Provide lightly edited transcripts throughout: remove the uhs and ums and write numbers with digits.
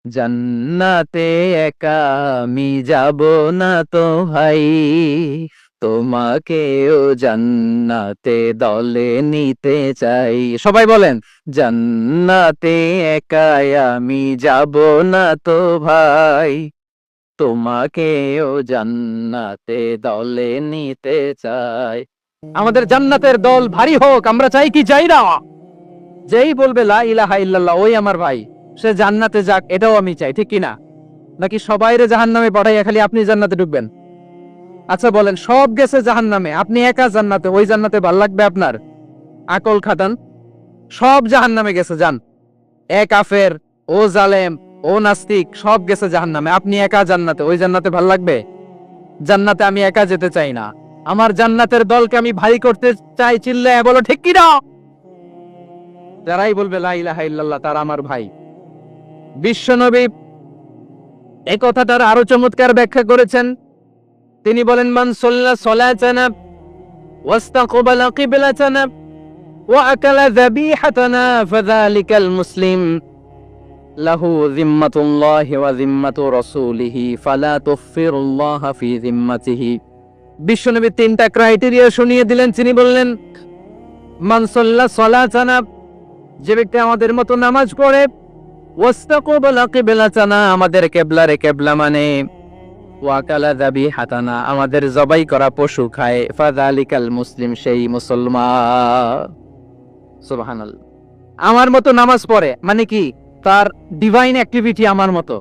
জান্নাতে একা আমি যাব না তো ভাই, তোমাকেও জান্নাতে দলে নিতে চাই। সবাই বলেন, জান্নাতে একাই আমি যাব না তো ভাই, তোমাকেও জান্নাতে দলে নিতে চাই। আমাদের জান্নাতের দল ভারী হোক, আমরা চাই কি চাই না? যেই বলবে লা ইলাহা ইল্লাল্লাহ ওই আমার ভাই, সে জান্নাতে যাক, এটাও আমি চাই, ঠিক কি না? নাকি সবাইরে জাহান্নামে পাঠাইয়া খালি আপনি জান্নাতে ঢুকবেন? আচ্ছা বলেন, সব গেছে জাহান্নামে, আপনি একা জান্নাতে, ওই জান্নাতে ভাল লাগবে আপনার? আকল খাটান। সব জাহান্নামে গেছে, যান। এ কাফের, ও জালেম, ও নাস্তিক, সব গেছে জাহান্নামে, আপনি একা জান্নাতে, ওই জান্নাতে ভাল লাগবে? জান্নাতে আমি একা যেতে চাই না, আমার জান্নাতের দলকে আমি ভারী করতে চাই। চিল্লায় বলো ঠিক কি না? যারাই বলবে লা ইলাহা ইল্লাল্লাহ তারা আমার ভাই। বিশ্বনবী এই কথাটার আরো চমৎকার ব্যাখ্যা করেছেন। তিনি বলেন, মান সাল্লা সালাতানা ওয়াস্তাকবালা কিবলাতানা ওয়া আকালা যাবিহাতানা ফাযালিকাল মুসলিম লাহু যিম্মাতুল্লাহি ওয়া যিম্মাতু রাসূলিহি ফালা তুফিরুল্লাহা ফি যিম্মাতিহি। বিশ্বনবী তিনটা ক্রাইটেরিয়া শুনিয়ে দিলেন। তিনি বললেন, মান সাল্লা সালাতানা, যে ব্যক্তি আমাদের মতো নামাজ পড়ে, ওয়াস্তাকবালা কিবলাতানা, আমাদের কিবলারে কিবলা মানে, ওয়াকালা যাবিহাতানা, আমাদের জবাই করা পশু খায়, ফাযালিকাল মুসলিম, সেই মুসলমান। সুবহানাল্লাহ। আমার মতো নামাজ পড়ে মানে কি? তার ডিভাইন অ্যাক্টিভিটি আমার মতো,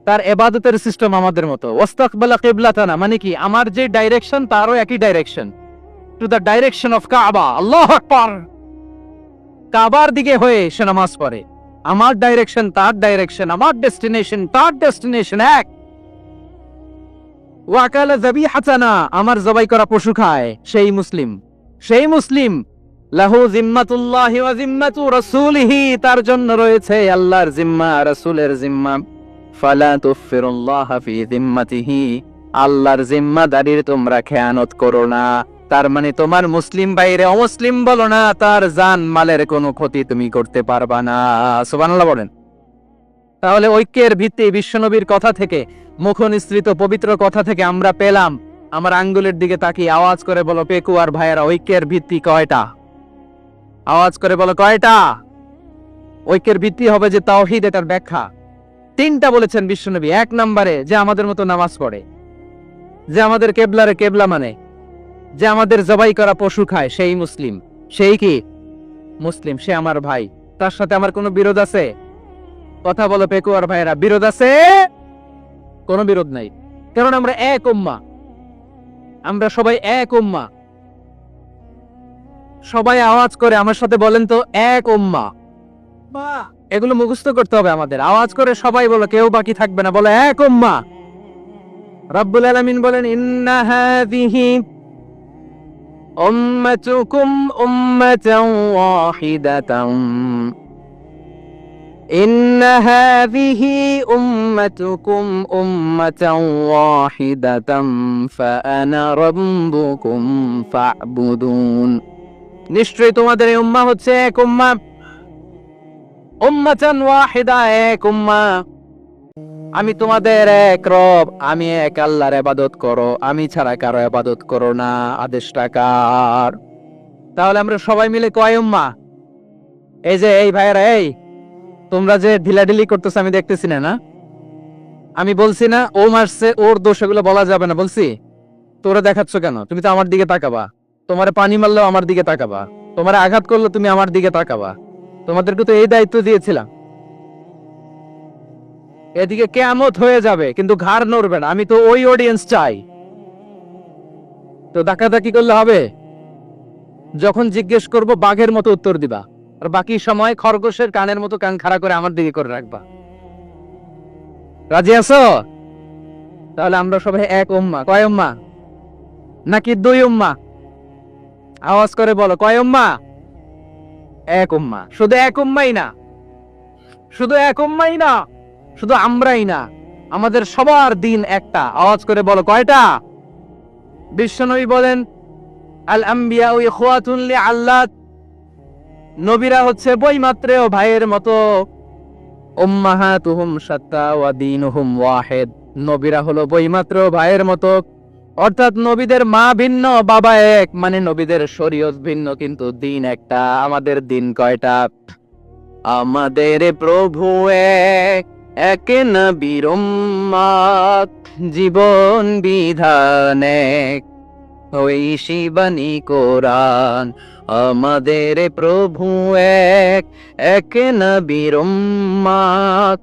তার ইবাদতের সিস্টেম আমাদের মতো। ওয়াস্তাকবালা কিবলাতানা মানে কি? আমার যে ডাইরেকশন তারও একই direction, to the direction of কাবা। আল্লাহু আকবার। কাবার দিকে হয়ে সে নামাজ পড়ে। আমার ডাইরেকশন তার ডাইরেকশন, আমার ডেস্টিনেশন তার ডেস্টিনেশন এক। ওয়াকালা যাবিহাতানা, আমার জবাই করা পশু খায়, সেই মুসলিম। সেই মুসলিম। লাহু জিম্মাতুল্লাহি ওয়া জিম্মাতু রাসূলিহি, তার জন্য রয়েছে আল্লাহর জিম্মা, রাসূলের জিম্মা। ফালা তুফিরুল্লাহা ফি জিম্মাতিহি, আল্লাহর জিম্মাদারির তোমরা খেয়ানত করো না। তার মানে তোমার মুসলিম বাইরে অমুসলিম বলো না, তার জান মালের কোনো ক্ষতি তুমি করতে পারবা না। সুবহানাল্লাহ বলেন। তাহলে ঐক্যের ভিত্তি বিশ্বনবীর কথা থেকে, মুখনিসৃত পবিত্র কথা থেকে আমরা পেলাম। আমার আঙ্গুলের দিকে তাকিয়ে আওয়াজ করে বলো পেকুয়ার ভাইয়েরা, ঐক্যের ভিত্তি কয়টা? আওয়াজ করে বলো কয়টা? ঐক্যের ভিত্তি হবে যে তাওহীদ, এটার ব্যাখ্যা তিনটা বলেছেন বিশ্বনবী। এক নম্বরে, যে আমাদের মতো নামাজ পড়ে, যে আমাদের কেবলারে কেবলা মানে, যে আমাদের জবাই করা পশু খায়, সেই মুসলিম। সেই কি মুসলিম? সে আমার ভাই। তার সাথে আমার কোনো বিরোধ আছে? কথা বলো পেকুয়ার ভাইয়েরা, বিরোধ আছে? কোনো বিরোধ নাই, কারণ আমরা এক উম্মাহ, আমরা সবাই এক উম্মাহ। সবাই আওয়াজ করে আমার সাথে বলেন তো, এক উম্মাহ। এগুলো মুখস্থ করতে হবে আমাদের। আওয়াজ করে সবাই বলো, কেউ বাকি থাকবে না, বলো এক উম্মাহ। রব্বুল আলামিন বলেন, ইন্না হাযিহি উম্মাতুকুম উম্মাতান ওয়াহিদাতান, ইন্না হাযিহি উম্মাতুকুম উম্মাতান ওয়াহিদাতান ফাআনা রাব্বুকুম ফা'বুদুন। নিশ্চয়ই তোমাদের এই উম্মাহ হচ্ছে এক উম্মাহ। উম্মাতান ওয়াহিদা, এক উম্মাহ। আমি তোমাদের এক রব, আমি এক আল্লাহর ইবাদত করো, আমি ছাড়া কারো ইবাদত করো না। আদেশটা কার? তাহলে আমরা সবাই মিলে কয় উম্মাহ? এই যে এই ভাইয়েরা, এই তোমরা যে ঢিলাঢিলি করতেছ আমি দেখতেছি না, না? আমি বলছি না ও মারছে, ওর দোষ, এগুলো বলা যাবে না বলছি? তোরা দেখাচ্ছ কেন? তুমি তো আমার দিকে তাকাবা। তোমারে পানি মারলেও আমার দিকে তাকাবা, তোমারে আঘাত করলে তুমি আমার দিকে তাকাবা। তোমাদেরকে তো এই দায়িত্ব দিয়েছিলাম। এদিকে কিয়ামত হয়ে যাবে কিন্তু ঘাড় নড়বে না, আমি তো ওই অডিয়েন্স চাই। তো দাকাদাকি করলে হবে? যখন জিজ্ঞেস করব বাঘের মতো উত্তর দিবা, আর বাকি সময় খরগোশের কানের মতো কান খাড়া করে আমার দিকে করে রাখবা। রাজি আছো? তাহলে আমরা সবাই এক উম্মাহ। কয় উম্মাহ? নাকি দুই উম্মাহ? আওয়াজ করে বলো, কয় উম্মাহ? এক উম্মাহ। শুধু এক উম্মাই না, শুধু এক উম্মাই না, শুধু আমরাই না, আমাদের সবার দিন একটা। আওয়াজ করে বলো কয়টা? বিশ্বনবী বলেন, আল আম্বিয়া ইখওয়াতুন লিআল্লাত, নবীরা হচ্ছে বৈমাত্রেয় ভাইয়ের মতো। উম্মাহাতুহুম শাত্তা ওয়া দীনুহুম ওয়াহিদ। নবীরা হলো বইমাত্র ভাইয়ের মতো, অর্থাৎ নবীদের মা ভিন্ন বাবা এক, মানে নবীদের শরীয়ত ভিন্ন কিন্তু দিন একটা। আমাদের দিন কয়টা? আমাদের প্রভু এক, এক নবীর উম্মত, জীবন বিধান এক, ওই শিবানী কোরআন। আমাদের প্রভু এক, এক নবীর উম্মত,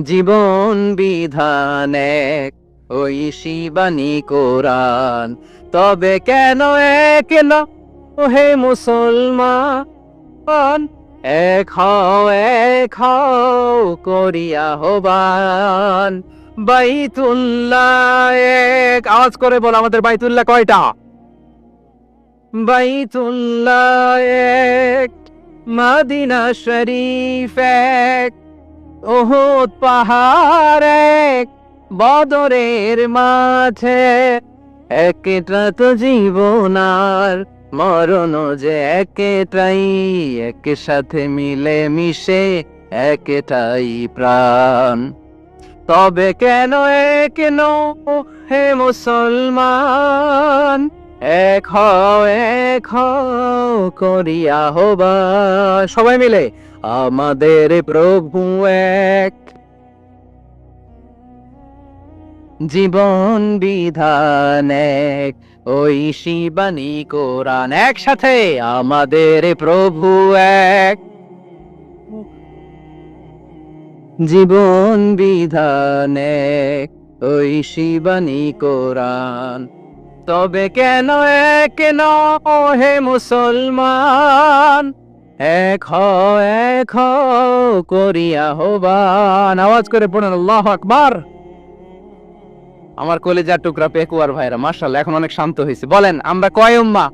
জীবন বিধান এক, ওই শিবানী কোরআন। তবে কেন এক না হে মুসলমান, এক হও করিয়া আহ্বান। বাইতুল্লাহ এক, আওয়াজ করে বল আমাদের বাইতুল্লাহ কয়টা? বাইতুল্লাহ এক, মদিনা শরীফ এক, উহুদ পাহাড় এক, বদরের মাঠে একটা তো জীবন আর মরণ যে একটাই, একসাথে মিলে মিশে একটাই প্রাণ। তবে কেন এক নও হে মুসলমান, এক হও করিয়া আহ্বান। সবাই মিলে আমাদের প্রভু এক, জীবন বিধান এক, ওই শিবানী কোরআন। একসাথে আমাদের প্রভু এক, জীবন বিধান এক, ওই শিবানী কোরআন। তবে কেন এক নও হে মুসলমান, এক হও করিয়া আহ্বান। আওয়াজ করে পড়েন আল্লাহু আকবার। আমার কলেজার টুকরা পেকুয়ার ভাইরা মাশাআল্লাহ এখন অনেক শান্ত হয়েছে। বলেন আমরা কয় উম্মাহ?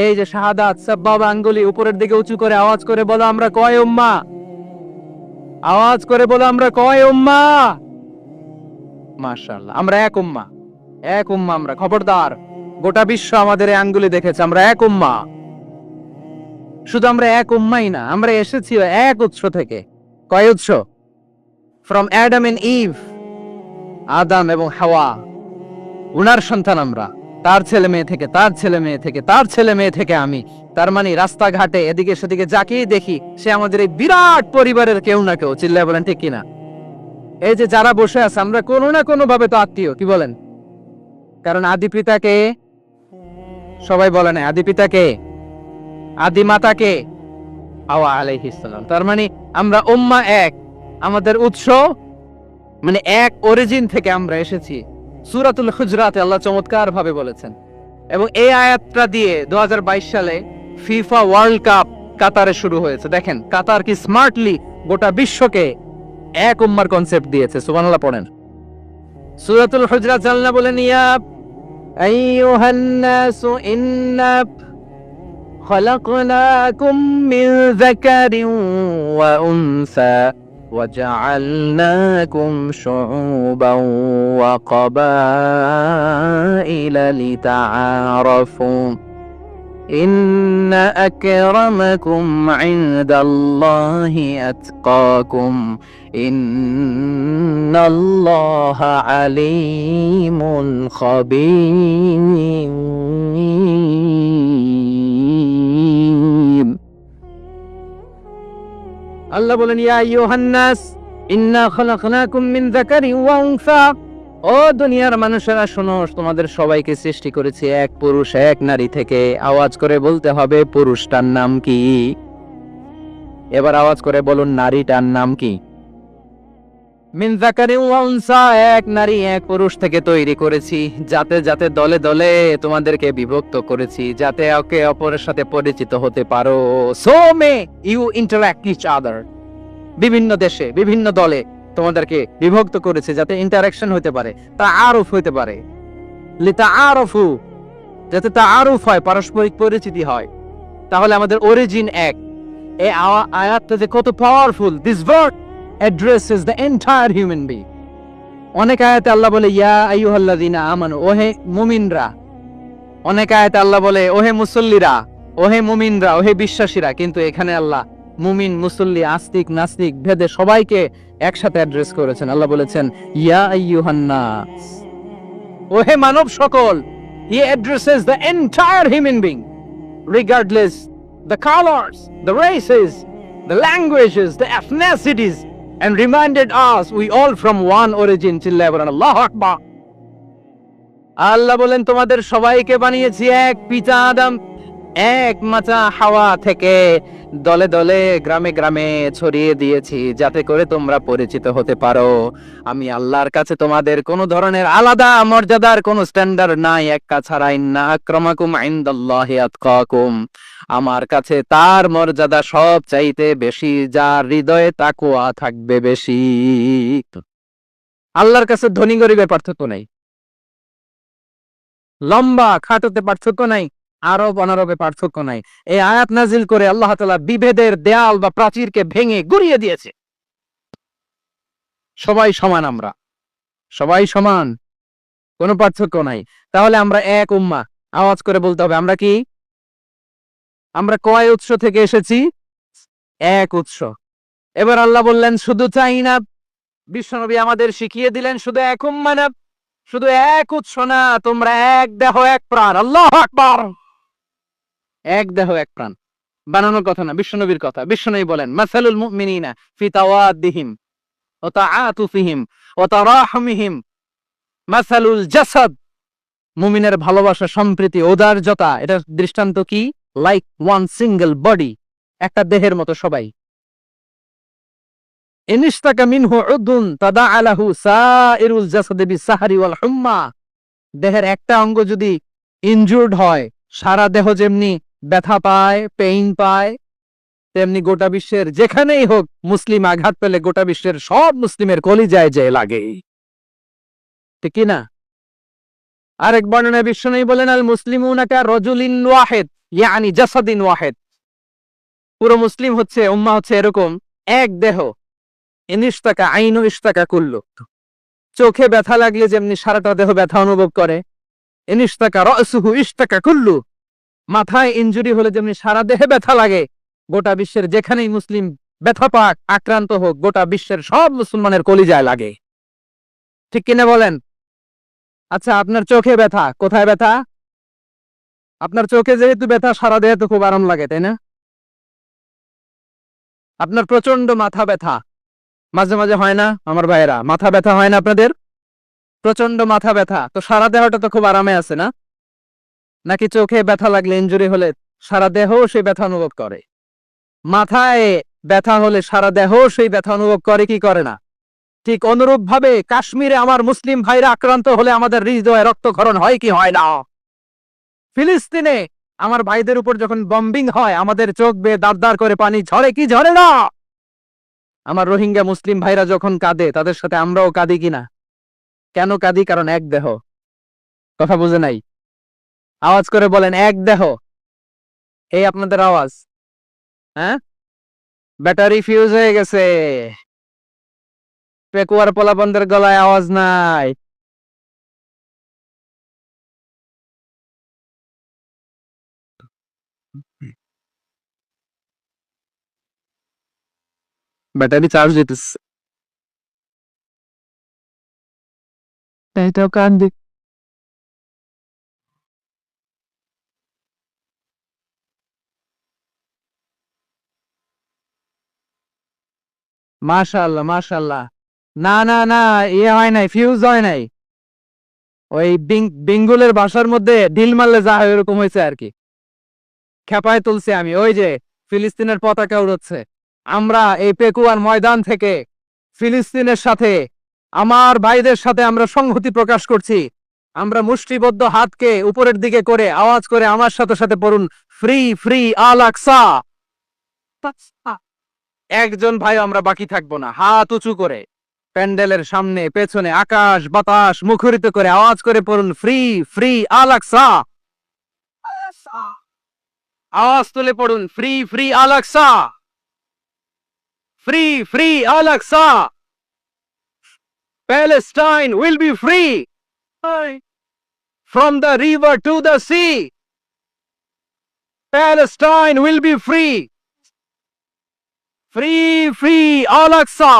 এই যে শাহাদাত সাব্বাবা আঙ্গুলি উপরের দিকে উঁচু করে আওয়াজ করে বলো আমরা কয় উম্মাহ? আওয়াজ করে বলো আমরা কয় উম্মাহ? মাশাআল্লাহ আমরা এক উম্মাহ, এক উম্মাহ আমরা। খবরদার, গোটা বিশ্ব আমাদের এই আঙ্গুলি দেখেছে, আমরা এক উম্মাহ। শুধু আমরা এক উম্মাই না, আমরা এসেছি এক উৎস থেকে। কয় উৎস? ফ্রম অ্যাডাম এন্ড ইভ, আদম এবং হাওয়া, উনার সন্তান আমরা। তার ছেলে মেয়ে থেকে, তার ছেলে মেয়ে থেকে, তার ছেলে মেয়ে থেকে আমি। তার মানে রাস্তাঘাটে এদিকে সেদিকে যাকেই দেখি সে আমাদের এই বিরাট পরিবারের কেউ না কেউ। চিল্লায় বলেন ঠিক কিনা? এই যে যারা বসে আছে আমরা কোনো না কোনো ভাবে তো আত্মীয়, কি বলেন? কারণ আদি পিতাকে সবাই বলে না, আদি পিতাকে, আদি মাতাকে হাওয়া আলাইহিস সালাম। তার মানে আমরা উম্মাহ এক, আমাদের উৎস মানে এক অরিজিন থেকে আমরা এসেছি। সূরাতুল হুজরাতে আল্লাহ চমৎকার ভাবে বলেছেন, এবং এই আয়াতটা দিয়ে 2022 সালে ফিফা ওয়ার্ল্ড কাপ কাতারে শুরু হয়েছে। দেখেন কাতার কি স্মার্টলি গোটা বিশ্বকে এক উম্মার কনসেপ্ট দিয়েছে। সুবহানাল্লাহ পড়েন। সূরাতুল হুজরাত আল্লাহ বলেন, ইয়া আইয়ুহান নাসু ইন্না খলাকনাকুম মিন যাকারিন ওয়া উনসা وجعلناكم شعوبا وقبائل لتعارفوا إن أكرمكم عند الله أتقاكم إن الله عليم خبير। আল্লাহ বলেন, ইয়া আইয়ুহান নাস ইন্না খলাকনাকুম মিন যাকারিন ওয়া উনসা, ও দুনিয়ার মানুষেরা শোনো, তোমাদের সবাইকে সৃষ্টি করেছি এক পুরুষ এক নারী থেকে। আওয়াজ করে বলতে হবে পুরুষটার নাম কি? এবার আওয়াজ করে বলুন নারীটার নাম কি? মিন যাকারিন ওয়া উনসা, এক নারী এক পুরুষ থেকে তৈরি করেছি। যাতে যাতে দলে দলে তোমাদেরকে বিভক্ত করেছি, যাতে একে অপরের সাথে পরিচিত হতে পারো। So may you interact each other. বিভিন্ন দেশে বিভিন্ন দলে তোমাদেরকে বিভক্ত করেছে যাতে ইন্টারঅ্যাকশন হতে পারে, তাআরুফ হতে পারে। লিতাআরফু, যাতে তাআরুফ হয়, পারস্পরিক পরিচিতি হয়। তাহলে আমাদের অরিজিন এক। এই আয়াতটা যে কত powerful. This word addresses the entire human being. অনেক আয়াতে আল্লাহ বলে ইয়া আইয়ুহাল্লাযীনা আমানু, ওহে মুমিনরা। অনেক আয়াতে আল্লাহ বলে ওহে মুসল্লিরা, ওহে মুমিনরা, ওহে বিশ্বাসীরা। কিন্তু এখানে আল্লাহ মুমিন মুসল্লি আস্তিক নাস্তিক ভেদে সবাইকে একসাথে অ্যাড্রেস করেছেন। আল্লাহ বলেছেন ইয়া আইয়ুহান নাস, ওহে মানব সকল। হি addresses the entire human being regardless the colors, the races, the languages, the ethnicities, and reminded us we all from one origin till ever. Allahu Akbar. আল্লাহ বলেন তোমাদের সবাইকে বানিয়েছি এক পিতা আদম, এক মাতা হাওয়া থেকে, দলে দলে গ্রামে গ্রামে ছড়িয়ে দিয়েছি যাতে করে তোমরা পরিচিত হতে পারো। আমি আল্লাহর কাছে তোমাদের কোনো ধরনের আলাদা মর্যাদার কোনো স্ট্যান্ডার্ড নাই একা ছাড়া। ইন্না আক্রামাকুম ইনদাল্লাহি আতকাকুম, আমার কাছে তার মর্যাদা সব চাইতে বেশি, যার হৃদয়ে তাকওয়া থাকবে বেশি। আল্লাহর কাছে ধনী গরিবের পার্থক্য নাই, লম্বা খাটোতে পার্থক্য নাই, আরব অনারবে পার্থক্য নাই। এই আয়াত নাজিল করে আল্লাহ তাআলা বিভেদের দেয়াল বা প্রাচীরকে ভেঙে গুড়িয়ে দিয়েছে। সবাই সমান, আমরা সবাই সমান, কোনো পার্থক্য নাই। তাহলে আমরা এক উম্মাহ, আওয়াজ করে বলতে হবে আমরা কি? আমরা কয় উৎস থেকে এসেছি? এক উৎস। এবার আল্লাহ বললেন শুধু চাই না, বিশ্বনবী আমাদের শিখিয়ে দিলেন শুধু এক উম্মাহ না, শুধু এক উৎস না, তোমরা এক দেহ এক প্রাণ। আল্লাহু আকবার। এক দেহ এক প্রাণ, বানানোর কথা না, বিশ্বনবীর কথা। বিশ্বনবী বলেন মাসালুল মুমিনিনা ফি তাওয়াদ্দিহিম ওয়া তাআতুফিহিম ওয়া তারাহুমিহিম মাসালুল জাসাদ, মুমিনের ভালোবাসা, সম্প্রীতি, ঔদার্যতা, এটা দৃষ্টান্ত কি? লাইক ওয়ান সিঙ্গেল বডি, একটা দেহের মতো সবাই। ইনিশতাকা মিনহু উদুন তাদাআ লাহু সাইরুল জাসাদি বিসাহরি ওয়াল হুম্মা, দেহের একটা অঙ্গ যদি ইনজুর্ড হয়, সারা দেহ যেমনি ব্যথা পায়, পেইন পায়, তেমনি গোটা বিশ্বের যেখানেই হোক মুসলিম আঘাত পেলে গোটা বিশ্বের সব মুসলিমের কলিজায় যে লাগে, ঠিক কি না? আরেক বর্ণনায় বিশ্বনবী বলেন আল মুসলিমুনা কা রাজুলিন ওয়াহিদ ইয়ানি জাসাদিন ওয়াহিদ, পুরো মুসলিম হচ্ছে, উম্মাহ হচ্ছে এরকম এক দেহ। ইনিশতাকা আইনু ইশতাকা কুল্লু, চোখে ব্যথা লাগলে যেমনি সারাটা দেহ ব্যথা অনুভব করে, ইনিশতাকা রাসুহু ইশতাকা কুল্লু, মাথায় ইনজুরি হলে যেমনি সারা দেহে ব্যথা লাগে, গোটা বিশ্বের যেখানেই মুসলিম ব্যথা পাক, আক্রান্ত হোক, গোটা বিশ্বের সব মুসলমানের কলিজায় লাগে, ঠিক কিনা বলেন? আচ্ছা, আপনার চোখে ব্যথা, কোথায় ব্যথা? আপনার চোখে যেহেতু ব্যথা, সারা দেহে তো খুব আরাম লাগে, তাই না? আপনার প্রচন্ড মাথা ব্যথা মাঝে মাঝে হয় না আমার ভাইয়েরা? মাথা ব্যথা হয় না আপনাদের? প্রচন্ড মাথা ব্যথা, তো সারা দেহটা তো খুব আরামে আছে না? নাকি চোখে ব্যথা লাগলে, ইনজুরি হলে সারা দেহ সেই ব্যথা অনুভব করে? মাথায় ব্যথা হলে সারা দেহ সেই ব্যথা অনুভব করে কি করে না? ঠিক অনুরূপ ভাবে কাশ্মীরে আমার মুসলিম ভাইরা আক্রান্ত হলে আমাদের হৃদয়ে রক্তক্ষরণ হয় কি হয় না? ফিলিস্তিনে আমার ভাইদের উপর যখন বম্বিং হয় আমাদের চোখ বেয়ে দাঁড় দাঁড় করে পানি ঝরে কি ঝরে না? আমার রোহিঙ্গা মুসলিম ভাইরা যখন কাঁদে তাদের সাথে আমরাও কাঁদি কিনা? কেন কাঁদি? কারণ এক দেহ। কথা বুঝে নাই? আওয়াজ করে বলেন এক দেহ। এই আপনাদের আওয়াজ, হ্যাঁ? ব্যাটারি ফিউজ হয়ে গেছে, পেকুয়ার পোলাপানদের গলায় আওয়াজ নাই। ব্যাটারি চার্জ দিতেছে, এটাও কান্দি। মাশাআল্লাহ মাশাআল্লাহ। না না না, ইয়ে হয় নাই, ফিউজ হয় নাই, ওই বিঙ্গুলের বাসার মধ্যে ঢিল মারলে যা হয় এরকম হয়েছে আর কি। খেপায় তুলছে আমি, ওই যে ফিলিস্তিনের পতাকা উড়ছে। আমরা এই পেকুয়ার ময়দান থেকে ফিলিস্তিনের সাথে, আমার ভাইদের সাথে আমরা সংহতি প্রকাশ করছি। আমরা মুষ্টিবদ্ধ হাতকে উপরের দিকে করে আওয়াজ করে আমার সাথে সাথে পড়ুন ফ্রি ফ্রি আল আকসা। একজন ভাই আমরা বাকি থাকবো না, হাত উঁচু করে প্যান্ডেলের সামনে পেছনে আকাশ বাতাস মুখরিত করে আওয়াজ করে পড়ুন ফ্রি ফ্রি আল আকসা। আওয়াজ তুলে পড়ুন free free Al Aqsa, free free Al Aqsa. Palestine will be free from the river to the sea. Palestine will be free. Free free Al Aqsa.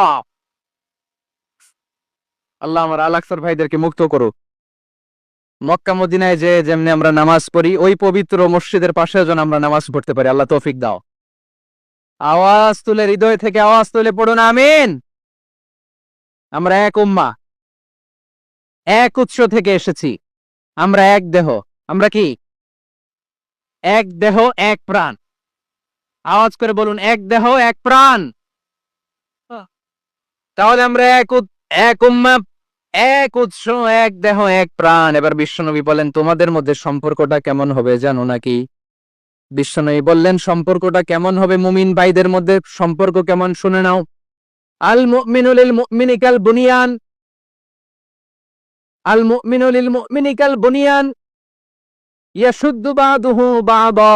আল্লাহ আমার আল আকসার ভাইদেরকে মুক্ত করুক। মক্কা মদিনায় যে যেমনি আমরা নামাজ পড়ি, ওই পবিত্র মসজিদের পাশে যেন আমরা নামাজ পড়তে পারি। আল্লাহ তৌফিক দাও। আওয়াজ তুলে, হৃদয় থেকে আওয়াজ তুলে পড়ুন আমিন। আমরা এক উম্মাহ, এক উৎস থেকে এসেছি। আমরা এক দেহ। আমরা কি? এক দেহ এক প্রাণ। আওয়াজ করে বলুন, এক দেহ এক প্রাণ। তাহলে আমরা এক উম্মাহ, এক উৎস, এক দেহ এক প্রাণ। এবার বিশ্বনবী বলেন, তোমাদের মধ্যে সম্পর্কটা কেমন হবে জানো নাকি? বিশ্বনবী বললেন, সম্পর্কটা কেমন হবে? মুমিন ভাইদের মধ্যে সম্পর্ক কেমন শুনে নাও। আল মুমিনু লিল মুমিনি কাল বুনিয়ান, আল মুমিনু লিল মুমিনি কাল বুনিয়ান ইয়াশুদ্দু বাদুহু বাদা।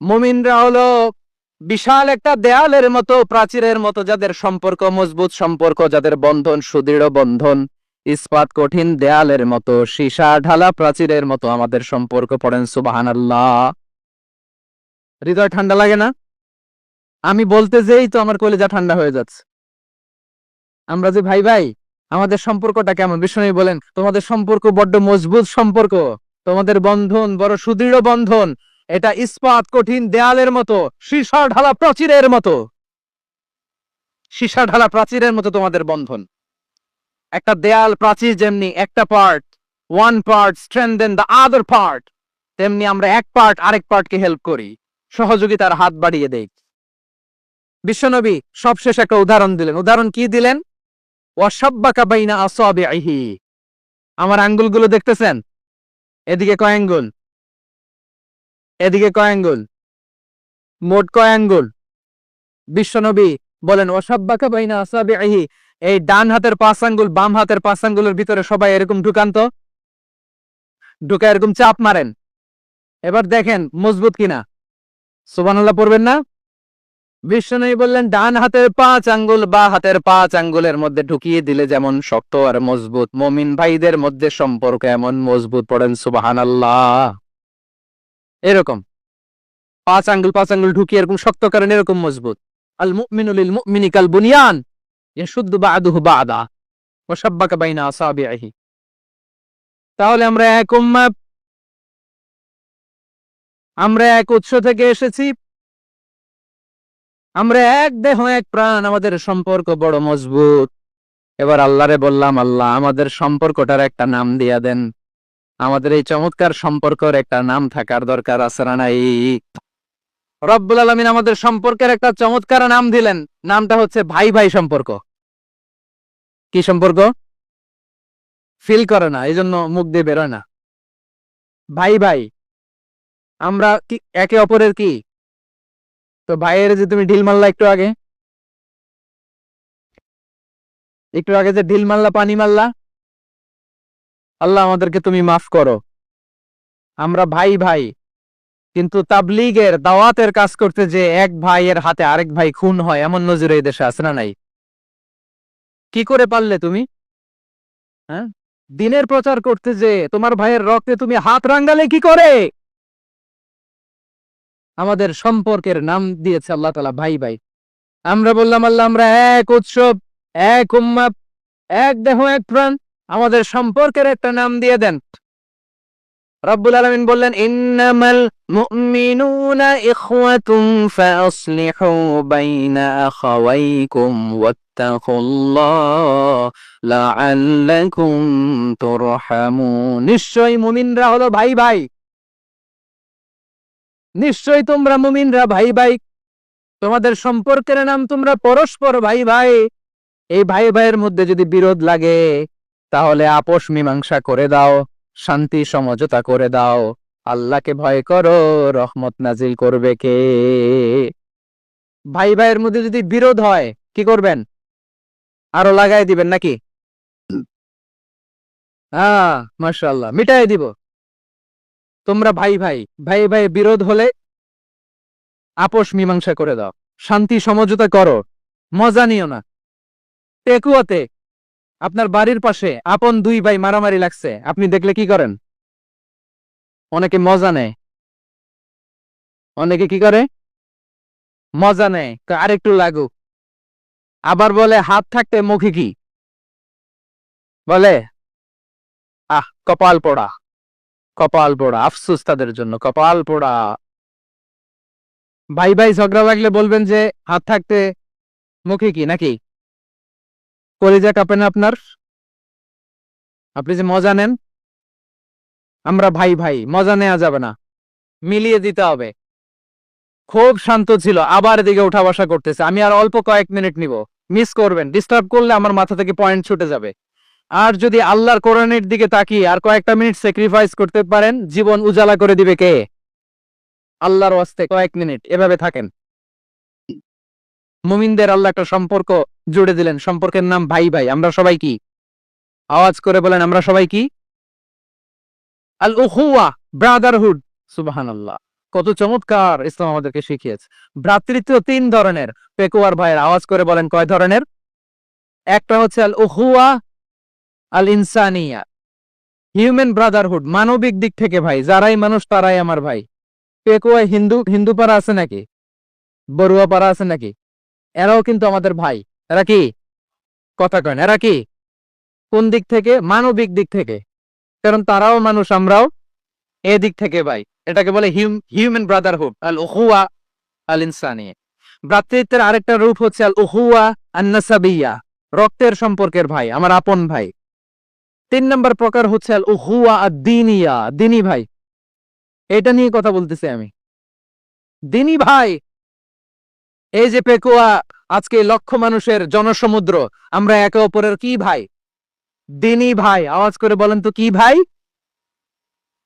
মুমিনরা হলো বিশাল একটা দেয়ালের মতো, প্রাচীরের মতো, যাদের সম্পর্ক মজবুত সম্পর্ক, যাদের বন্ধন সুদৃঢ় বন্ধন, ইস্পাত কঠিন দেয়ালের মতো, সীসা ঢালা প্রাচীরের মতো আমাদের সম্পর্ক। পড়েন সুবহানাল্লাহ। হৃদয় ঠান্ডা লাগে না? আমি বলতে যেই তো আমার কলিজা ঠান্ডা হয়ে যাচ্ছে। আমরা যে ভাই ভাই, আমাদের সম্পর্কটা কেমন? বিষ্ণু বলেন, তোমাদের সম্পর্ক বড্ড মজবুত সম্পর্ক, তোমাদের বন্ধন বড় সুদৃঢ় বন্ধন। এটা ইস্পাত কঠিন দেয়ালের মতো, সীসা ঢালা প্রাচীরের মতো, সীসা ঢালা প্রাচীরের মতো তোমাদের বন্ধন। একটা দেয়াল প্রাচীর যেমনি একটা part, one part strengthen the other part, তেমনি আমরা এক পার্ট আরেক পার্টকে হেল্প করি, সহযোগিতার হাত বাড়িয়ে দেই। বিশ্বনবী সবশেষ একটা উদাহরণ দিলেন। উদাহরণ কি দিলেন? ওয়াসাব্বাকা বাইনা আসাবিহি। আমার আঙ্গুলগুলো দেখতেছেন? এদিকে কয় আঙ্গুল, এদিকে কয় আঙ্গুল, মোট কয় আঙ্গুল? বিশ্বনবী বলেন, ওয়াসাব্বাকা বাইনা আসাবিহি। এই ডান হাতের 5 আঙ্গুল বাম হাতের 5 আঙ্গুলের ভিতরে সবাই এরকম ঢুকান তো, ঢুকে এরকম চাপ মারেন। এবার দেখেন মজবুত কিনা। সুবহানাল্লাহ পড়বেন না? বিশ্বনবী বললেন, ডান হাতের 5 আঙ্গুল বা হাতের 5 আঙ্গুলের মধ্যে ঢুকিয়ে দিলে যেমন শক্ত আর মজবুত, মুমিন ভাইদের মধ্যে সম্পর্ক এমন মজবুত। পড়েন সুবহানাল্লাহ। এরকম 5 আঙ্গুল ঢুকিয়ে এরকম শক্ত করেন, এরকম মজবুত। আল মুমিনু লিল মুমিনি কাল বুনিয়ান ইয়াশুদ্দু বা'দুহু বা'দা ওয়া শাব্বাকা বাইনা আসাবিহি। তাহলে আমরা এক উম্মাহ, আমরা এক উৎস থেকে এসেছি, আমরা এক দেহ এক প্রাণ, আমাদের সম্পর্ক বড় মজবুত। এবার আল্লাহরে বললাম, আল্লাহ আমাদের সম্পর্কটার একটা নাম দিয়া দেন। আমাদের এই চমৎকার সম্পর্কের একটা নাম থাকার দরকার আছে না নাই? রব্বুল আলামিন আমাদের সম্পর্কের একটা চমৎকার নাম দিলেন। নামটা হচ্ছে ভাই ভাই সম্পর্ক। কি সম্পর্ক? ফিল করে না, এই জন্য মুখ দিয়ে বেরোয় না। ভাই ভাই, আমরা কি একে অপরের কি? তো ভাইয়ের যে তুমি ঢিল মারলা একটু আগে, একটু আগে যে ঢিল মারলা, পানি মারলা, আল্লাহ আমাদেরকে তুমি মাফ করো। আমরা ভাই ভাই, কিন্তু তাবলীগের দাওয়াতের কাজ করতে যে এক ভাইয়ের হাতে আরেক ভাই খুন হয়, এমন নজির এই দেশে আছে না নাই? কি করে পারলে তুমি? হ্যাঁ, দিনের প্রচার করতে যে তোমার ভাইয়ের রক্তে তুমি হাত রাঙ্গালে কি করে? আমাদের সম্পর্কের নাম দিয়েছে আল্লাহ তাআলা ভাই ভাই। আমরা বললাম, আল্লাহ আমরা এক উৎসব, এক উম্মাহ, এক দেহ এক প্রাণ, আমাদের সম্পর্কের একটা নাম দিয়ে দেন। রব্বুল আলামিন বললেন, ইন্নামাল মুমিনুনা ইখওয়াতুন ফাসলিহু বাইনা আখাওয়াইকুম ওয়াত্তাকুল্লাহ লাআল্লাকুম তুরহামুন। নিশ্চয়ই মুমিনরা হলো ভাই ভাই, নিশ্চয়ই তোমরা মুমিনরা ভাই ভাই, তোমাদের সম্পর্কের নাম তোমরা পরস্পর ভাই ভাই। এই ভাই ভাইয়ের মধ্যে যদি বিরোধ লাগে, তাহলে আপোষ মীমাংসা করে দাও, শান্তি সমঝোতা করে দাও। আল্লাহকে ভয় করো, রহমত নাজিল করবে কে? ভাই ভাইয়ের মধ্যে যদি বিরোধ হয়, কি করবেন? আরো লাগাই দিবেন নাকি? হ্যাঁ, মাশাআল্লাহ, মিটাই দিব। তোমরা ভাই ভাই, ভাই ভাই বিরোধ হলে আপোষ মীমাংসা করে দাও, শান্তি সমঝোতা করো, মজা নিও না। টেকুয়াতে আপনার বাড়ির পাশে আপন 2 ভাই মারামারি লাগছে, আপনি দেখলে কি করেন? অনেকে মজা নেয়, অনেকে কি করে? মজা নেয়, আরেকটু লাগুক। আবার বলে হাত থাকতে মুখে কি বলে? কপাল পোড়া। কপাল পোড়া, আফসোস তাদের জন্য, কপাল পোড়া। ভাই ভাই ঝগড়া লাগলে বলবেন যে হাত থাকতে মুখে কি, নাকি? কলিজা কাঁপে না আপনার? আপনি যে মজা নেন, আমরা ভাই ভাই, মজা নেওয়া যাবে না, মিলিয়ে দিতে হবে। খুব শান্ত ছিল, আবার এদিকে উঠা বসা করতেছে। আমি আর অল্প কয়েক মিনিট নিব, মিস করবেন, ডিস্টার্ব করলে আমার মাথা থেকে পয়েন্ট ছুটে যাবে। আর যদি আল্লাহর কোরআনের দিকে তাকিয়ে আর কয়েকটা মিনিট স্যাক্রিফাইস করতে পারেন, জীবন উজালা করে দিবে কে? আল্লাহর ওয়াস্তে কয়েক মিনিট এভাবে থাকেন। মুমিনদের আল্লাহ একটা সম্পর্ক জুড়ে দিলেন, সম্পর্কের নাম ভাই ভাই। আমরা সবাই কি? আওয়াজ করে বলেন, আমরা সবাই কি? আল উখুয়া, ব্রাদারহুড। সুবহানাল্লাহ, কত চমৎকার ইসলাম আমাদেরকে শিখিয়েছে। ভ্রাতৃত্ব তিন ধরনের। পেকুয়ার ভাইয়ের আওয়াজ করে বলেন, কয় ধরনের? একটা হচ্ছে আল উখুয়া আল ইনসানিয়া, হিউম্যান ব্রাদারহুড, মানবিক দিক থেকে ভাই, যারাই মানুষ তারাই আমার ভাই। পেকুয়ায় হিন্দু হিন্দু পাড়া আছে নাকি? বড়ুয়া পাড়া আছে নাকি? এরাও কিন্তু আমাদের ভাই। এরা কি? কথা কয় না, এরা কি? কোন দিক থেকে? মানবিক দিক থেকে, কারণ তারাও মানুষ, আমরাও এদিক থেকে ভাই। এটাকে বলে হিউম্যান ব্রাদারহুড, আল উখুয়া আল ইনসানিয়া। ভ্রাতৃত্বের আরেকটা রূপ হচ্ছে আল উখুয়া আন নাসাবিয়া, রক্তের সম্পর্কের ভাই, আমার আপন ভাই। তিন নম্বর প্রকার হচ্ছে আল উখুয়া আদ দীনিয়া, দিনী ভাই। এটা নিয়ে কথা বলতেছি আমি, দিনী ভাই। এই যে পেকুয়া, আজকে লক্ষ মানুষের জনসমুদ্র, আমরা একে অপরের কি ভাই? দিনী ভাই। আওয়াজ করে বলেন তো কি ভাই?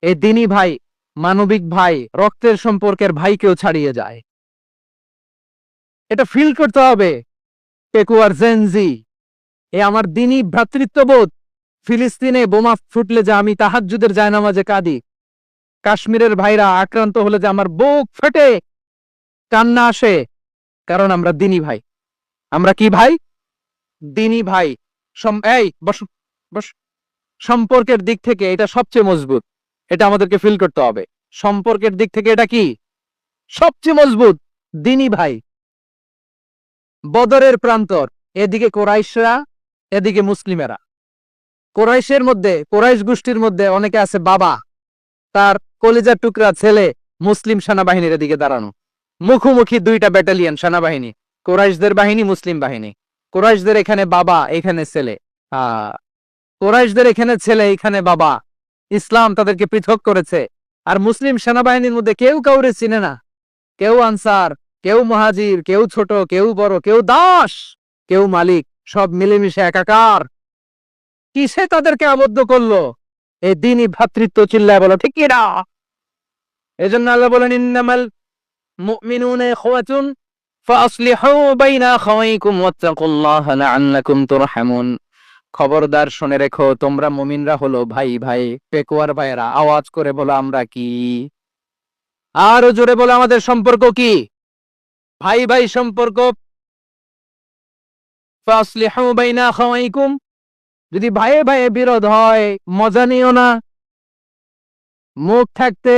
এই দিনী ভাই, মানবিক ভাই, রক্তের সম্পর্কের ভাইকেও ছাড়িয়ে যায়। এটা ফিল করতে হবে। পেকুয়ার জেনজি, এ আমার দিনী ভ্রাতৃত্ববোধ। ফিলিস্তিনে বোমা ফুটলে যে আমি তাহাজ্জুদের জায়নামাজে কাঁদি, কাশ্মীরের ভাইরা আক্রান্ত হলে যে আমার বুক ফেটে কান্না আসে, কারণ আমরা দিনী ভাই। আমরা কি ভাই? দিনী ভাই। এই বস বস। সম্পর্কের দিক থেকে এটা সবচেয়ে মজবুত, এটা আমাদেরকে ফিল করতে হবে। সম্পর্কের দিক থেকে এটা কি? সবচেয়ে মজবুত, দিনী ভাই। বদরের প্রান্তর, এদিকে কোরাইশরা, এদিকে মুসলিমেরা। কোরাইশের মধ্যে, কোরাইশ গোষ্ঠীর মধ্যে অনেকে আছে বাবা, তার কলিজার টুকরা ছেলে মুসলিম সেনাবাহিনীর এদিকে দাঁড়ানো, মুখোমুখি দুইটা ব্যাটালিয়ন সেনাবাহিনী, কোরাইশদের বাহিনী, মুসলিম বাহিনী। কোরাইশদের এখানে বাবা, এখানে ছেলে। কোরাইশদের এখানে ছেলে, এখানে বাবা। ইসলাম তাদেরকে পৃথক করেছে। আর মুসলিম সেনাবাহিনীর মধ্যে কেউ কাউরে চিনে না, কেউ আনসার, কেউ মুহাজির, কেউ ছোট, কেউ বড়, কেউ দাস, কেউ মালিক, সব মিলেমিশে একাকার। কিসে তাদেরকে আবদ্ধ করলো? এই দিনই ভ্রাতৃত্ব। চিল্লায় বলো ঠিক কিনা? এজন্য আল্লাহ বলেন, ইন্নামাল মুমিনুনা ইখওয়াতুন ফাসলিহু বাইনা আখাওয়াইকুম ওয়াত্তাকুল্লাহা লাআল্লাকুম তুরহামুন। খবরদার শুনে রেখো, তোমরা মুমিনরা হলো ভাই ভাই। পেকুয়ার ভাইরা আওয়াজ করে বলো, আমরা কি? আরো জোরে বলো, আমাদের সম্পর্ক কি? ভাই ভাই সম্পর্ক। ফাসলিহু বাইনা আখাওয়াইকুম। যদি ভাইয়ে ভাইয়ে বিরোধ হয়, মজা নিও না। মুখ থাকতে,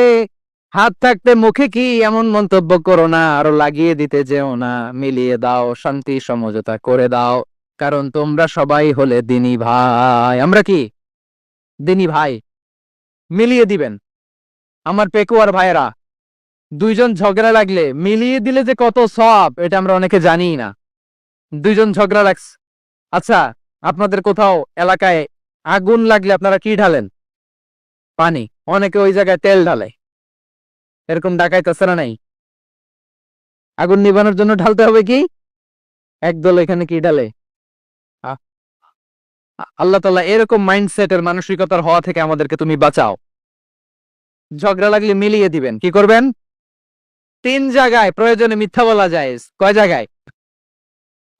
হাত থাকতে মুখে কি, এমন মন্তব্য করো না, আরো লাগিয়ে দিতে যেও না। মিলিয়ে দাও, শান্তি সমঝোতা করে দাও, কারণ তোমরা সবাই হলে দিনী ভাই। আমরা কি? দিনী ভাই। মিলিয়ে দিবেন। আমার পেকুয়ার ভাইয়েরা, দুইজন ঝগড়া লাগলে মিলিয়ে দিলে যে কত সওয়াব, এটা আমরা অনেকে জানি না। দুইজন ঝগড়া লাগছে, আচ্ছা, আপনাদের কোথাও এলাকায় আগুন লাগলে আপনারা কি ঢালেন? পানি। অনেকে ওই জায়গায় তেল ঢালে। এরকম ডাকাইতে আছে না নাই? আগুন নিবানোর জন্য ঢালতে হবে কি? একদল এখানে কি ঢালে? আল্লাহ তাআলা এরকম মাইন্ডসেটের, মানসিকতার হওয়া থেকে আমাদেরকে তুমি বাঁচাও। ঝগড়া লাগলে মিলিয়ে দিবেন। কি করবেন? তিন জায়গায় প্রয়োজনে মিথ্যা বলা যায়। কয় জায়গায়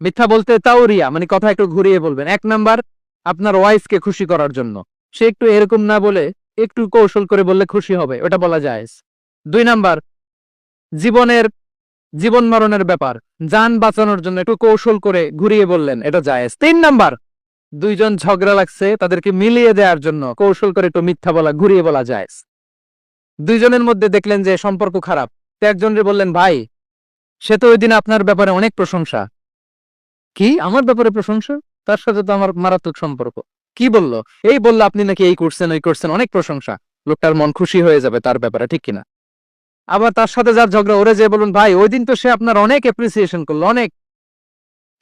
মিথ্যা বলতে? তাওরিয়া, মানে কথা একটু ঘুরিয়ে বলবেন। এক নাম্বার, আপনার ওয়াইফকে খুশি করার জন্য, সে একটু এরকম না বলে একটু কৌশল করে বললে খুশি হবে, ওটা বলা যায়। দুই নাম্বার, জীবন মরণের ব্যাপার, যান বাঁচানোর জন্য একটু কৌশল করে ঘুরিয়ে বললেন, এটা জায়েজ। তিন নাম্বার, দুইজন ঝগড়া লাগছে, তাদেরকে মিলিয়ে দেওয়ার জন্য কৌশল করে একটু মিথ্যা বলা, ঘুরিয়ে বলা জায়েজ। দুইজনের মধ্যে দেখলেন যে সম্পর্ক খারাপ, তো একজনের বললেন, ভাই সে তো ওই দিন আপনার ব্যাপারে অনেক প্রশংসা। কি আমার ব্যাপারে প্রশংসা? তার সাথে তো আমার মারাত্মক সম্পর্ক। কি বললো? এই বললো আপনি নাকি এই করছেন ওই করছেন, অনেক প্রশংসা। লোকটার মন খুশি হয়ে যাবে তার ব্যাপারে, ঠিক কিনা? আবার তার সাথে যার ঝগড়া ওরে যে বলুন ভাই ওই দিন তো সে আপনার অনেক অ্যাপ্রিসিয়েশন করলো, অনেক।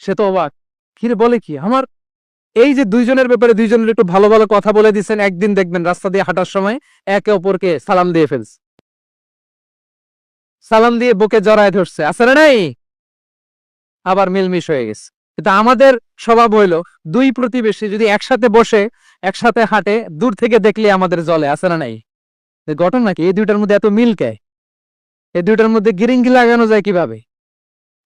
সে তো অবাক, কিরে বলে কি আমার? এই যে দুইজনের ব্যাপারে দুইজনের একটু ভালো ভালো কথা বলে দিচ্ছেন, একদিন দেখবেন রাস্তা দিয়ে হাঁটার সময় একে অপরকে সালাম দিয়ে ফেলছে, সালাম দিয়ে বুকে জড়ায় ধরছে, আছে না নাই? আবার মিলমিশ হয়ে গেছে। কিন্তু আমাদের স্বভাব হইলো দুই প্রতিবেশী যদি একসাথে বসে একসাথে হাঁটে, দূর থেকে দেখলে আমাদের জলে, আছে না নাই? ঘটনা কি এই দুইটার মধ্যে এত মিল কে? এই দুইটার মধ্যে গিরিঙ্গি লাগানো যায় কিভাবে?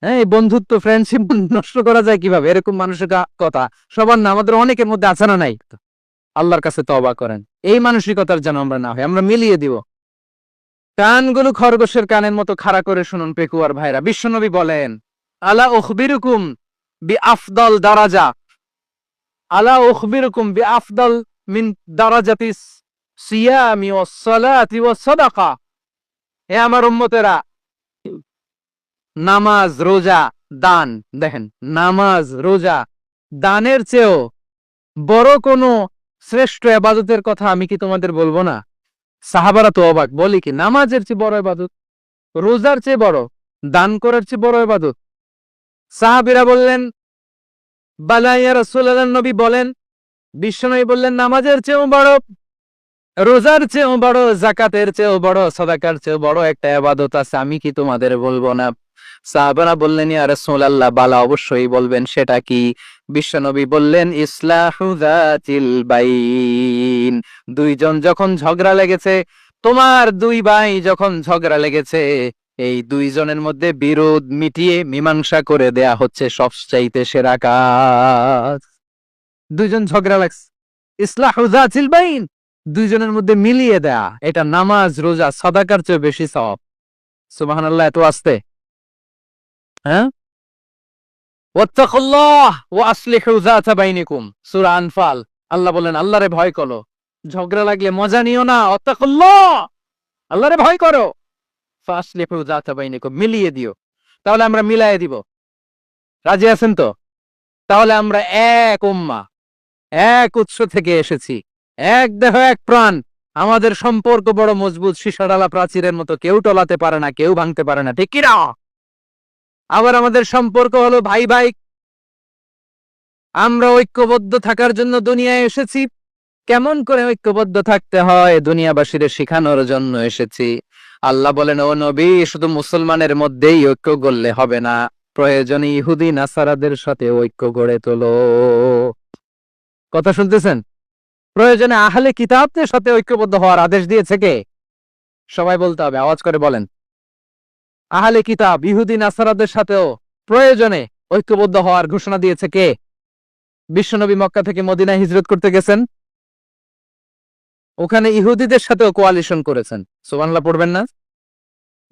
হ্যাঁ, এই বন্ধুত্ব ফ্রেন্ডশিপ নষ্ট করা যায় কিভাবে? এরকম মানুষের কথা সবার না, আমাদের অনেকের মধ্যে আছে না নাই? আল্লাহর কাছে তওবা করেন, এই মানসিকতার যেন আমরা না হয়, আমরা মিলিয়ে দিব। কানগুলো খরগোশের কানের মতো খাড়া করে শুনুন পেকুয়ার ভাইরা, বিশ্বনবী বলেন আলা উখবিরুকুম বি আফদল দারাজা, আলা উখবিরুকুম বি আফদল মিন দারাজাতিস সিয়ামি ওয়াস সালাতি ওয়াস সাদাকা। হে আমার উম্মতেরা, নামাজ রোজা দান, দেখেন নামাজ রোজা দানের চেয়েও বড় কোনো শ্রেষ্ঠ ইবাদতের কথা আমি কি তোমাদের বলবো না? সাহাবারা তো অবাক, বলি কি নামাজের চেয়ে বড় ইবাদত, রোজার চেয়ে বড়, দান করার চেয়ে বড় ইবাদত? সাহাবীরা বললেন বালা ইয়া রাসূলুল্লাহ, নবী বলেন, বিশ্বনবী বললেন নামাজের চেয়েও বড়, রোজার চেয়েও বড়, যাকাতের চেয়েও বড়, সাদাকার চেয়েও বড় একটা ইবাদত আছে, আমি কি তোমাদের বলবো না? সাহাবারা বললেন ইয়া রাসূলুল্লাহ, বালা অবশ্যই বলবেন, সেটা কি? বিশ্বনবী বললেন ইসলাহু যাতিল বাইন। দুইজন যখন ঝগড়া লেগেছে, তোমার দুই ভাই যখন ঝগড়া লেগেছে, এই দুইজনের মধ্যে বিরোধ মিটিয়ে মীমাংসা করে দেয়া হচ্ছে সবচাইতে সেরা কাজ। দুইজন ঝগড়া লাগছে, ইসলাহু যাতিল বাইন, দুইজনের মধ্যে মিলিয়ে দেয়া, এটা নামাজ রোজা সাদাকার চেয়ে বেশি সওয়াব। সুবহানাল্লাহ, এত আস্তে? হ্যাঁ, ওয়াত্তাকুল্লাহ ওয়া আসলিহু যাতা বাইনিকুম, সূরা আনফাল। আল্লাহ বলেন আল্লাহরে ভয় করো, ঝগড়া লাগলে মজা নিও না, ওয়াত্তাকুল্লাহ, আল্লাহরে ভয় করো, ফাসলিহু যাতা বাইনিকুম, মিলিয়ে দিও। তাহলে আমরা মিলায়ে দিব, রাজি আছেন তো? তাহলে আমরা এক উম্মাহ, এক উৎস থেকে এসেছি, এক দেহ এক প্রাণ, আমাদের সম্পর্ক বড় মজবুত, সীসাডালা প্রাচীরের মতো, কেউ টলাতে পারে না, কেউ ভাঙতে পারে না, ঠিক কিনা? আবার আমাদের সম্পর্ক হলো ভাই ভাই, আমরা ঐক্যবদ্ধ থাকার জন্য দুনিয়ায় এসেছি। কেমন করে ঐক্যবদ্ধ থাকতে হয় দুনিয়াবাসীর শেখানোর জন্য এসেছি। আল্লাহ বলেন ও নবী, শুধু মুসলমানের মধ্যেই ঐক্য গড়লে হবে না, প্রয়োজনে ইহুদি নাসারাদের সাথে ঐক্য গড়ে তোলো। কথা শুনতেছেন? প্রয়োজনে আহলে কিতাবদের সাথে ঐক্যবদ্ধ হওয়ার আদেশ দিয়েছে কে? সবাই বলতে হবে, আওয়াজ করে বলেন। আহলে কিতাব ইহুদি নাসারাদের সাথেও প্রয়োজনে ঐক্যবদ্ধ হওয়ার ঘোষণা দিয়েছে কে? বিশ্বনবী মক্কা থেকে মদিনায় হিজরত করতে গেছেন, ওখানে ইহুদিদের সাথেও কোয়ালিশন করেছেন। সুবহানাল্লাহ পড়বেন না?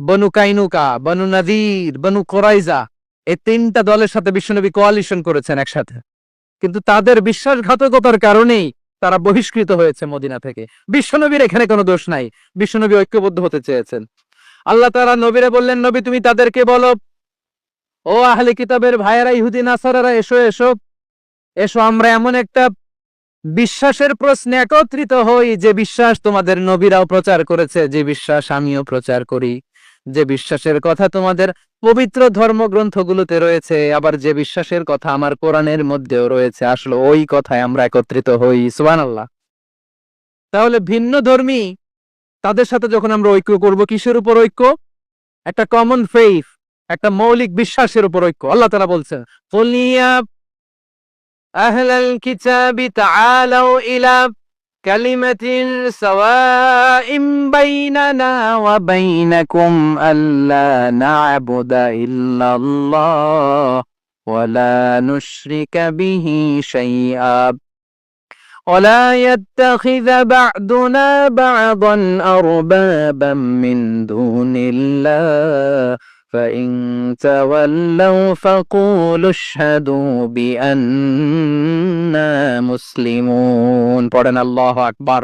বনু কাইনুকা, বনু নাদির, বনু কোরাইজা, এই তিনটা দলের সাথে বিশ্বনবী কোয়ালিশন করেছেন একসাথে। কিন্তু তাদের বিশ্বাসঘাতকতার কারণেই তারা বহিষ্কৃত হয়েছে মদিনা থেকে। বিশ্বনবীর এখানে কোনো দোষ নাই, বিশ্বনবী ঐক্যবদ্ধ হতে চেয়েছেন। আল্লাহ তাআলা নবীরে বললেন, নবী তুমি তাদেরকে বলো, ও আহলে কিতাবের ভাইয়েরা, ইহুদি নাসারারা, এসো এসো এসো, আমরা এমন একটা বিশ্বাসের প্রশ্নে একত্রিত হই যে বিশ্বাস তোমাদের নবীরাও প্রচার করেছে, যে বিশ্বাস আমিও প্রচার করি, যে বিশ্বাসের কথা তোমাদের পবিত্র ধর্মগ্রন্থগুলোতে রয়েছে, আবার যে বিশ্বাসের কথা আমার কোরআনের মধ্যেও রয়েছে, আসলে ওই কথায় আমরা একত্রিত হই। সুবহানাল্লাহ। তাহলে ভিন্ন ধর্মী তাদের সাথে যখন আমরা ঐক্য করব, কিসের উপর ঐক্য? একটা কমন ফেইথ, একটা মৌলিক বিশ্বাসের উপর ঐক্য। আল্লাহ তাআলা বলছেন কুলিয়া আহলাল কিতাবি তাআলাউ ইলা কালিমাতিন সাওয়াইম বাইনানা ওয়া বাইনাকুম আল্লা না'বুদা ইল্লাল্লাহ ওয়া লা নুশরিকা বিহি শাইআ ওয়া লা ইয়াত্তাখিযা বা'দুনা বা'দান আরবাবাম মিন দুনিল্লাহ فإن تولوا فقولوا اشهدوا بأننا মুসলিমুন। পড়েন আল্লাহু আকবার।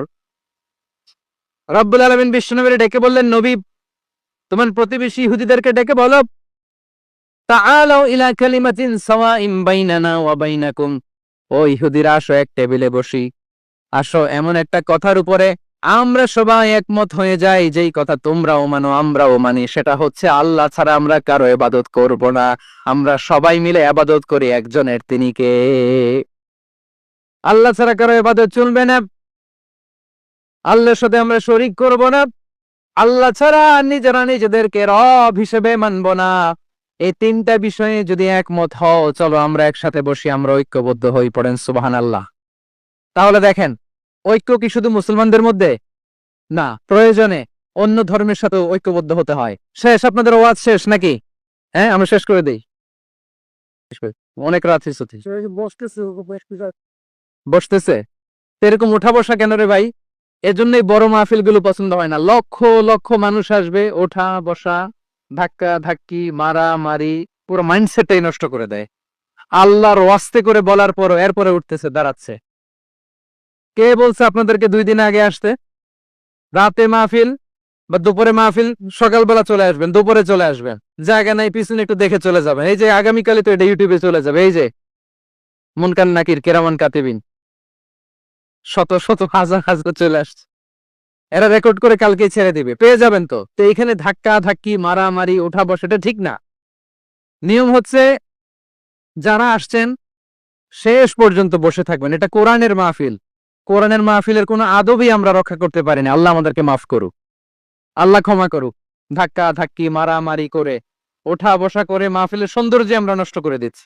রব্বুল আলামিন বিশ্বনবীকে ডেকে বললেন, নবী তোমার প্রতিবেশী ইহুদিদেরকে ডেকে বলো তাআলাউ ইলা কালিমাতিন সাওয়াইন বাইনানা ওয়া বাইনাকুম, ও ইহুদিরা আসো এক টেবিলে বসি, আসো এমন একটা কথার উপরে আমরা সবাই একমত হয়ে যাই, যেই কথা তোমরাও মানো আমরাও মানি, সেটা হচ্ছে আল্লাহ ছাড়া আমরা কারো ইবাদত করব না, আমরা সবাই মিলে ইবাদত করি একজনের, তিনি কে? আল্লাহ ছাড়া কারো ইবাদত চলবে না, আল্লাহর সাথে আমরা শরীক করব না, আল্লাহ ছাড়া নিজেরা নিজেদেরকে রব হিসেবে মানব না। এই তিনটা বিষয়ে যদি একমত হও, চলো আমরা একসাথে বসি, আমরা ঐক্যবদ্ধ হই, পড়েন সুবহানাল্লাহ। তাহলে দেখেন, ঐক্য কি শুধু মুসলমানদের মধ্যে না, প্রয়োজনে অন্য ধর্মের সাথে ঐক্যবদ্ধ হতে হয়। শেষ, আপনাদের ওয়াজ শেষ নাকি? হ্যাঁ, আমরা শেষ করে দিই, অনেক রাত হয়েছে। বসতেছে তো এরকম উঠা বসা কেন রে ভাই? এজন্যই বড় মাহফিল গুলো পছন্দ হয় না, লক্ষ লক্ষ মানুষ আসবে, ওঠা বসা, ধাক্কা ধাক্কি, মারামারি, পুরো মাইন্ডসেটটাই নষ্ট করে দেয়। আল্লাহর ওয়াস্তে করে বলার পরও এরপরে উঠতেছে, দাঁড়াচ্ছে। কে বলছে আপনাদেরকে 2 দিন আগে আসতে? রাতে মাহফিল বা দুপুরে মাহফিল, সকালবেলা চলে আসবেন, দুপুরে চলে আসবেন, জায়গা নাই পিছনে একটু দেখে চলে যাবেন। এই যে আগামীকালে তো এটা ইউটিউবে চলে যাবে, এই যে মুনকার নাকির কেরামান কাতিবিন, শত শত হাজার হাজার চলে আসছে, এরা রেকর্ড করে কালকে ছেড়ে দিবে, পেয়ে যাবেন। তো তো এইখানে ধাক্কা ধাক্কি, মারামারি, ওঠা বসা, এটা ঠিক না। নিয়ম হচ্ছে যারা আসছেন শেষ পর্যন্ত বসে থাকবেন, এটা কোরআনের মাহফিল। কোরআনের মাহফিলের কোনো আদবই আমরা রক্ষা করতে পারিনি, আল্লাহ আমাদেরকে মাফ করুক, আল্লাহ ক্ষমা করুক। ধাক্কা ধাক্কি, মারামারি করে, ওঠা বসা করে মাহফিলের সৌন্দর্য আমরা নষ্ট করে দিচ্ছি।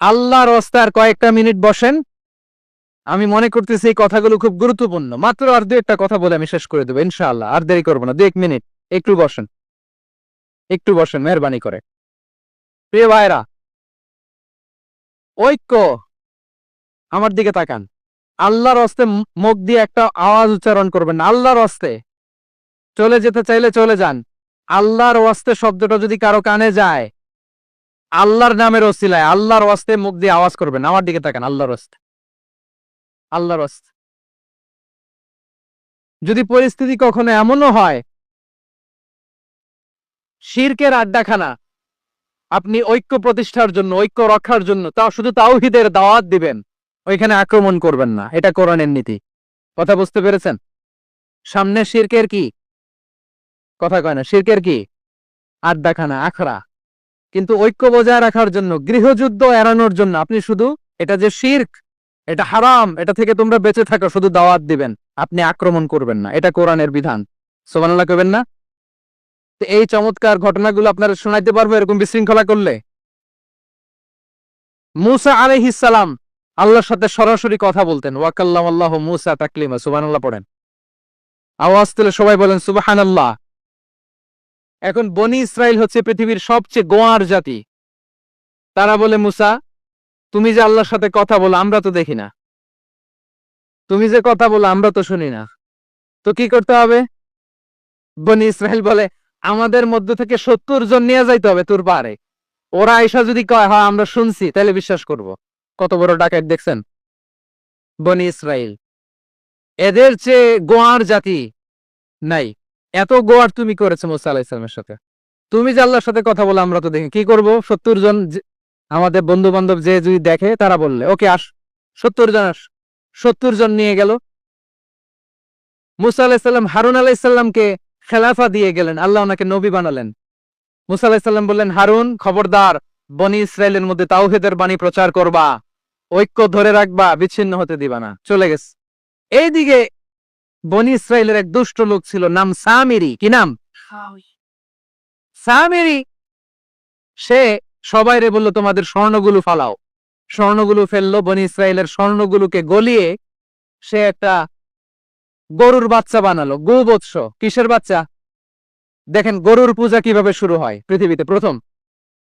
আল্লাহর রাস্তায় আর কয়েকটা মিনিট বসেন, আমি মনে করতেছি এই কথাগুলো খুব গুরুত্বপূর্ণ। মাত্র আর 2-1টা কথা বলে আমি শেষ করে দেবো ইনশাআল্লাহ, আর দেরি করবো না, 2-1 মিনিট। একটু বসেন, একটু বসেন মেহরবানি করে। প্রিয় ভাইরা, ঐক্য, আমার দিকে তাকান, আল্লাহর হস্তে মুখ দিয়ে একটা আওয়াজ উচ্চারণ করবেন না, আল্লাহর হস্তে। চলে যেতে চাইলে চলে যান, আল্লাহর ওয়াস্তে শব্দটা যদি কারো কানে যায়, আল্লাহর নামের ওসিলায় আল্লাহর ওয়াস্তে মুখ দিয়ে আওয়াজ করবেন। আমার দিকে তাকান, আল্লাহর ওয়াস্তে, আল্লাহর ওয়াস্তে। যদি পরিস্থিতি কখনো এমনও হয় শিরকের আড্ডাখানা, আপনি ঐক্য প্রতিষ্ঠার জন্য, ঐক্য রক্ষার জন্য তাও শুধু তাওহীদের দাওয়াত দিবেন, ওইখানে আক্রমণ করবেন না, এটা কোরআনের নীতি। কথা বুঝতে পেরেছেন? সামনে শিরকের কি কথা কয় না, শিরকের কি আড্ডাখানা, আখড়া। কিন্তু ঐক্য বজায় রাখার জন্য, গৃহযুদ্ধ এড়ানোর জন্য আপনি শুধু এটা যে শিরক, এটা হারাম, এটা থেকে তোমরা বেঁচে থাকো, শুধু দাওয়াত দিবেন, আপনি আক্রমণ করবেন না, এটা কোরআনের বিধান। সুবহানাল্লাহ কইবেন না? তো এই চমৎকার ঘটনাগুলো আপনারা শোনাইতে পারবো এরকম বিশৃঙ্খলা করলে? মুসা আলাইহিস সালাম আল্লাহর সাথে সরাসরি কথা বলতেন, ওয়াকাল্লামাল্লাহু মুসা তাকলিমা, সুবহানাল্লাহ পড়েন, আওয়াজ তুলে সবাই বলেন সুবহানাল্লাহ। এখন বনি ইসরাইল হচ্ছে পৃথিবীর সবচেয়ে গোয়ার জাতি। তারা বলে, মুসা তুমি যে আল্লাহর সাথে কথা বলো আমরা তো দেখি না, তুমি যে কথা বলো আমরা তো শুনি না, তো কি করতে হবে? বনি ইসরাইল বলে, আমাদের মধ্য থেকে 70 জন নিয়ে যাইতে হবে তোর পারে, ওরা আইসা যদি কয় হ্যাঁ আমরা শুনছি, তাহলে বিশ্বাস করব। কত বড় ডাকাত দেখছেন বনি ইসরাইল, এদের চেয়ে গোয়ার জাতি নাই। এত গোয়ার তুমি করেছো মুসা আলাইহিস সালামের সাথে, তুমি যে আল্লাহর সাথে কথা বলো আমরা তো দেখি, কি করব? 70 জন আমাদের বন্ধু বান্ধব যে যদি দেখে, তারা বললে ওকে আস, 70 জন আস। 70 জন নিয়ে গেল। মুসা আলাইহিস সালাম হারুন আলাইহিস সালামকে খেলাফা দিয়ে গেলেন, আল্লাহ ওনাকে নবী বানালেন। মুসা আলাইহিস সালাম বললেন, হারুন খবরদার, বনি ইসরাইলের মধ্যে তাওহীদের বাণী প্রচার করবা, ঐক্য ধরে রাখবা, বিচ্ছিন্ন হতে দিবা না। চলে গেছে। এইদিকে বনি ইসরাইলের এক দুষ্ট লোক ছিল, নাম সামিরি। কি নাম? সামিরি। সে সবাইরে বলল, তোমাদের স্বর্ণগুলো ফালাও। স্বর্ণগুলো ফেললো, বনি ইসরাইলের স্বর্ণগুলোকে গলিয়ে সে একটা গরুর বাচ্চা বানালো, গোবৎস। কিসের বাচ্চা? দেখেন গরুর পূজা কিভাবে শুরু হয় পৃথিবীতে প্রথম,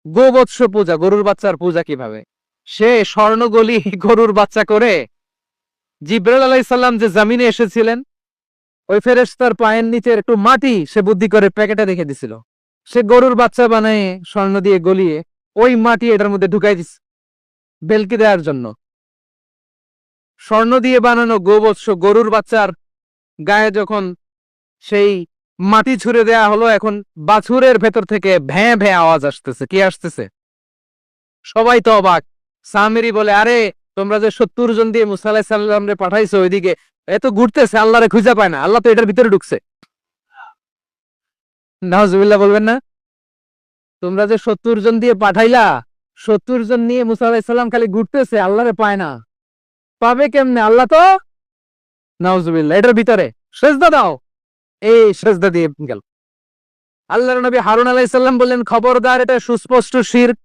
গোবৎস পূজা, গরুর বাচ্চার পূজা কিভাবে। সে স্বর্ণগলি গরুর বাচ্চা করে, জিব্রাইল আলাইহিস সালাম যে জমিনে এসেছিলেন, ওই ফেরেশতার পায়ের নিচের একটু মাটি সে বুদ্ধি করে প্যাকেটে রেখে দিছিল। সে গরুর বাচ্চা বানায় স্বর্ণ দিয়ে গলিয়ে ওই মাটি এটার মধ্যে ঢুকাই দিস বেলকি দেওয়ার জন্য। স্বর্ণ দিয়ে বানানো গোবৎস গরুর বাচ্চার গায়ে যখন সেই মাটি ছুঁড়ে দেয়া হলো, এখন বাছুরের ভেতর থেকে ভ্যাঁ ভ্যাঁ আওয়াজ আসতেছে। কি আসতেছে? সবাই তো অবাক। সামিরি বলে, আরে তোমরা যে 70 জন দিয়ে মুসা আলাইহিস সালাম রে পাঠাইছো ওইদিকে, এত ঘুরতেছে, আল্লাহরে খুঁজে পায় না, আল্লাহ তো এটার ভিতরে ঢুকছে। নাউজুবিল্লাহ বলবেন না? তোমরা যে 70 জন দিয়ে পাঠাইলা, 70 জন নিয়ে মুসা আলাইহিস সালাম খালি ঘুরতেছে, আল্লাহরে পায় না। পাবে কেমনে? আল্লাহ তো, নাউজুবিল্লাহ, এটার ভিতরে সেজদা দাও। এই সেজদা দিয়ে গেল। আল্লাহর নবী হারুন আলাইহিস সালাম বললেন, খবরদার, এটা সুস্পষ্ট শিরক।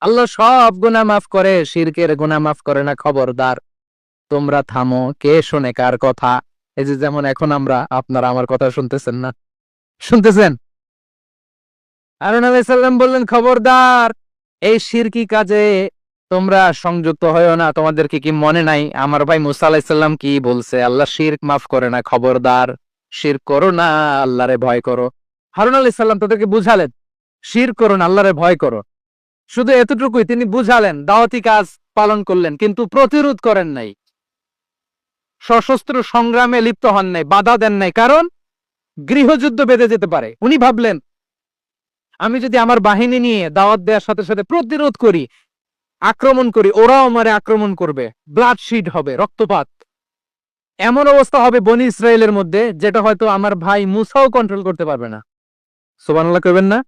আল্লাহ সব গুনাহ মাফ করে, শিরকের গুনাহ মাফ করে না, খবরদার। তোমরা থামো, কে শোনে কার কথা? এই যে যেমন এখন আপনারা আমার কথা শুনতেছেন না? শুনতেছেন? হারুন আলাইহিস সালাম বললেন, খবরদার, এই শিরকি কাজে তোমরা সংযুক্ত হয়ো না। তোমাদেরকে কি মনে নাই আমার ভাই মুসা আলাইহিস সালাম কি বলছে? আল্লাহ শিরক মাফ করে না, খবরদার শিরক করো না, আল্লাহরে ভয় করো। হারুন আলাইহিস সালাম তাদেরকে বুঝালেন, শিরক করো না, আল্লাহরে ভয় করো। শুধু এতটুকুই তিনি বুঝালেন, দাওয়াতি কাজ পালন করলেন, কিন্তু প্রতিরোধ করেন নাই, সশস্ত্র সংগ্রামে লিপ্ত হন নাই, বাধা দেন নাই, কারণ গৃহযুদ্ধ বেঁধে যেতে পারে। উনি ভাবলেন, আমি যদি আমার বাহিনী নিয়ে দাওয়াত দেওয়ার সাথে সাথে প্রতিরোধ করি, আক্রমণ করি, ওরাও আমারে আক্রমণ করবে, ব্লাডশিড হবে, রক্তপাত, এমন অবস্থা হবে বনি ইসরায়েলের মধ্যে যেটা হয়তো আমার ভাই মুসাও কন্ট্রোল করতে পারবে না। সুবহানাল্লাহ কইবেন না?